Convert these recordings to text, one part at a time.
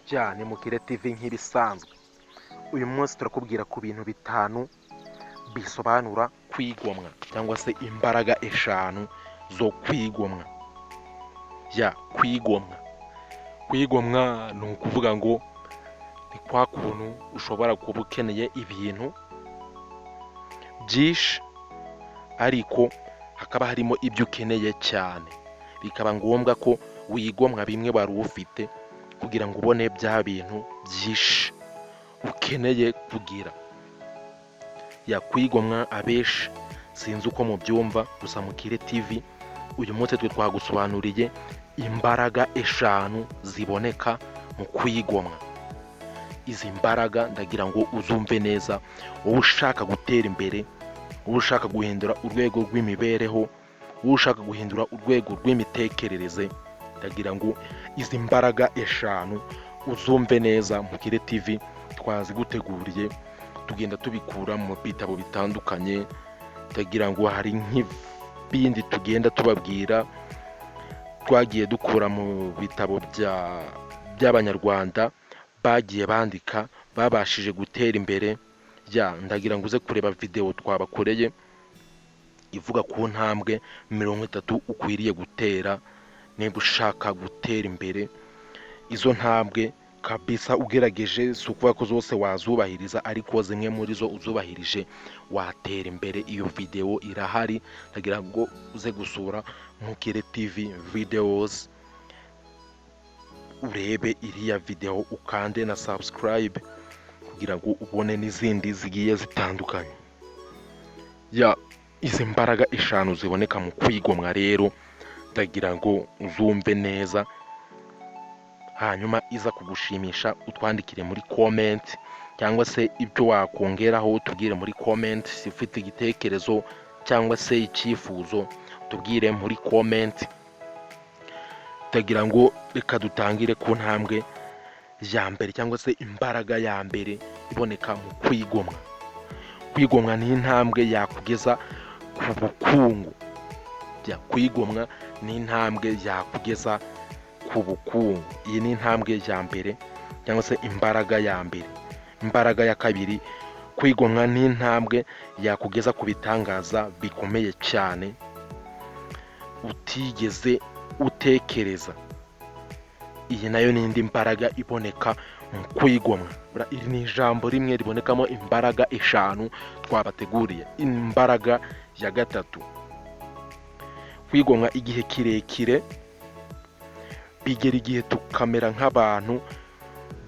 cyane Mukire TV nk'ibisanzwe. Uyu munsi turakubwira ku bintu bitanu bisobanura kwigomwa cyangwa se imbaraga eshanu zo kwigomwa. Kwigomwa ni ukuvuga ngo ni kwa kuntu ushobora kuba ukeneye ibintu byinshi ariko hakaba harimo ibyo ukeneye cyane, bikaba ngombwa ko wigomwa bimwe wari ufite kugira ngo ubone bya bintu byinshi ukeneye kugira. Kwigomwa abenshi sinzi uko mubyumva, gusa Mukire TV uyu munsi twe twagusobanuriye imbaraga eshanu ziboneka mu kwigomwa. Izi mbaraga ndagira ngo uzumve neza, wowe ushaka gutera imbere, wowe ushaka guhindura urwego rw'imibereho, wowe ushaka guhindura urwego rw'imitekerereze, ndagira ngo izi mbaraga eshanu uzumve neza. Mukire TV twaziguteguriye, tugenda tubikura mu bitabo bitandukanye, ndagira ngo hari nk'ibindi tugenda tubabwira twagiye dukura mu bitabo by'abanyarwanda bagiye bandika babashije gutera imbere. Ndagira ngo uze kureba video twabakoreye ivuga ku ntambwe 30 ukwiriye gutera niba ushaka gutera imbere. Izo ntambwe kabisa ugerageje, si ukuvuga ko zose wazubahiriza, ariko zimwe muri zo uzubahirije watera imbere. Iyo video irahari, ndagira ngo uze gusura Mukire TV videos urebe iriya video, ukande na subscribe kugira ngo ubone n'izindi zigiye zitandukanye. Izi mbaraga eshanu ziboneka mu kwigomwa rero ndagira ngo uzumve neza, hanyuma iza kugushimisha utwandikire muri comment, cyangwa se ibyo wakongeraho tubwire muri comment. Ufite igitekerezo cyangwa se icyifuzo tubwire muri comment. Ndagira ngo reka dutangire ku ntambwe ya mbere cyangwa se imbaraga ya mbere iboneka mu kwigomwa. Kwigomwa ni intambwe yakugeza ku bukungu. Kwigomwa ni intambwe yakugeza ku bukungu. Iyi ni intambwe ya mbere cyangwa se imbaraga ya mbere. Imbaraga ya kabiri, kwigomwa ni intambwe yakugeza ku bitangaza bikomeye cyane utigeze utekereza. Iyi nayo ni indi mbaraga iboneka mu kwigomwa. Iri ni ijambo rimwe ribonekamo imbaraga eshanu twabateguriye. Imbaraga ya gatatu, kwigomwa igihe kirekire, bigera igihe tukamera nk'abantu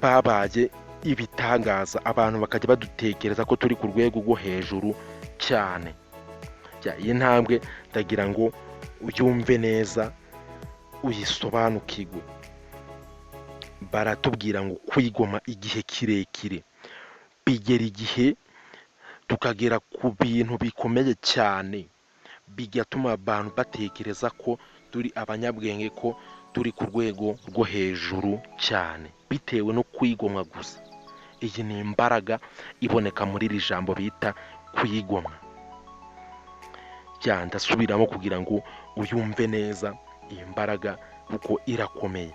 babaye ibitangaza, abantu bakajya badutekereza ko turi ku rwego rwo hejuru cyane. Iyi ntambwe ndagira ngo uyumve neza, uyisobanukirwe. Baratubwira ngo kwigomwa igihe kirekire, bigera igihe tukagera ku bintu bikomeye cyane, bigatuma abantu batekereza ko turi abanyabwenge, ko turi ku rwego rwo hejuru cyane, bitewe no kwigomwa gusa. Iyi ni imbaraga iboneka muri iri jambo bita kwigomwa. Ndasubiramo kugira ngo uyumve neza iyi mbaraga kuko irakomeye.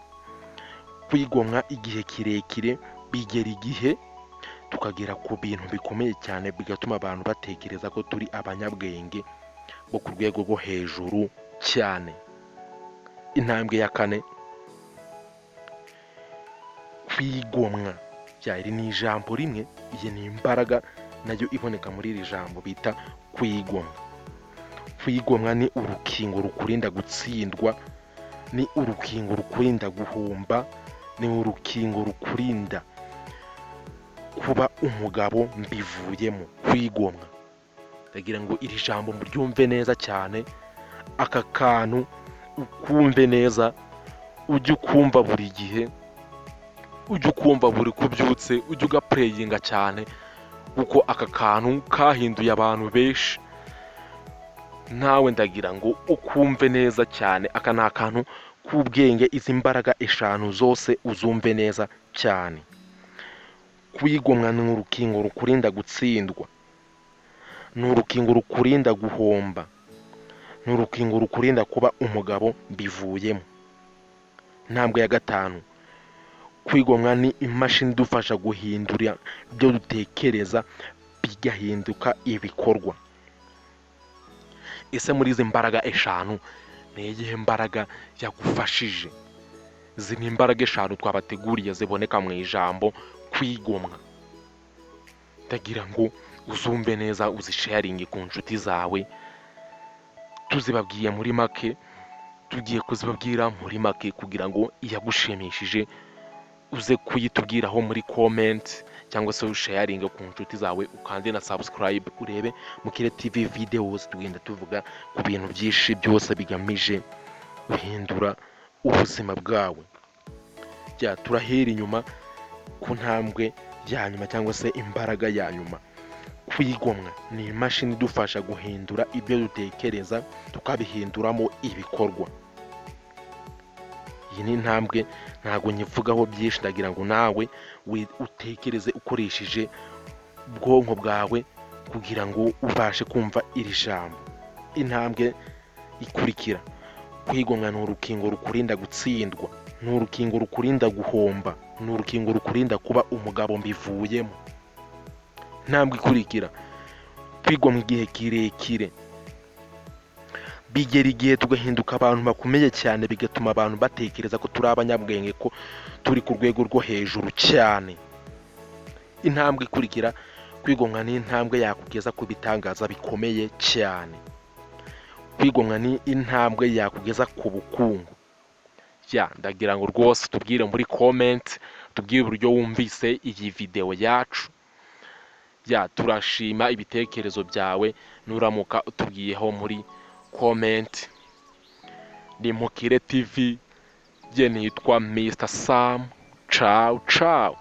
Kwigomwa igihe kirekire, bigera igihe tukagera ku bintu bikomeye cyane, bigatuma abantu batekereza ko turi abanyabwenge bo ku rwego rwo hejuru cyane. Intambwe ya kane, kwigomwa. Iri ni ijambo rimwe, iyi ni imbaraga nayo iboneka muri iri jambo bita kwigomwa. Kwigomwa ni urukingo rukurinda gutsindwa, ni urukingo rukurinda guhomba, ni urukingo rukurinda kuba umugabo mbivuyemo. Kwigomwa, ndagira ngo iri jambo muryumve neza cyane, aka kantu ukumve neza, ujye ukumva buri gihe, ujye ukumva buri kubyutse, ujye ugapureyinga cyane, kuko aka kantu kahinduye abantu benshi. Nawe ndagira ngo ukumve neza cyane, aka ni akantu k'ubwenge. Izi mbaraga eshanu zose uzumve neza cyane. Kwigomwa ni urukingo rukurinda gutsindwa, ni urukingo rukurinda guhomba, ni urukingo rukurinda kuba umugabo mbivuyemo. Intambwe ya gatanu, kwigomwa ni imashini idufasha guhindura ibyo dutekereza bigahinduka ibikorwa. Ese muri izi mbaraga eshanu ni iyihe mbaraga yagufashije? Izi ni imbaraga eshanu twabateguriye ziboneka mu ijambo kwigomwa. Ndagira ngo uzumve neza, uzisharinge ku nshuti zawe. Tuzibabwiye muri make, tugiye kuzibabwira muri make kugira ngo iyagushimishije uze kuyitubwiraho muri comment cyangwa se usharinge ku nshuti zawe, ukande na subscribe, urebe Mukire TV videos. Tugenda tuvuga ku bintu byinshi byose bigamije guhindura ubuzima bwawe. Turahera inyuma ku ntambwe ya nyuma cyangwa se imbaraga ya nyuma. Kwigomwa ni imashini idufasha guhindura ibyo dutekereza tukabihinduramo ibikorwa. Iyi ni intambwe ntago nyivugaho byinshi, ndagira ngo nawe utekereze ukoresheje ubwonko bwawe kugira ngo ubashe kumva iri jambo. Intambwe ikurikira: kwigomwa ni urukingo rukurinda gutsindwa, ni urukingo rukurinda guhomba, ni urukingo rukurinda kuba umugabo mbivuyemo. Intambwe ikurikira: kwigomwa igihe kirekire. Bigera igihe tugahinduka abantu bakomeye cyane, bigatuma abantu batekereza ko turi abanyabwenge, ko turi ku rwego rwo hejuru cyane. Intambwe ikurikira: kwigomwa ni intambwe yakugeza ku bitangaza bikomeye cyane. Kwigomwa ni intambwe yakugeza ku bukungu. Ndagira ngo rwose tubwire muri comment, tubwire uburyo wumvise iyi video yacu. Turashima ibitekerezo byawe nuramuka utubwiyeho muri comment. Ni Mukire TV, nitwa Mr. Sam. Ciao ciao.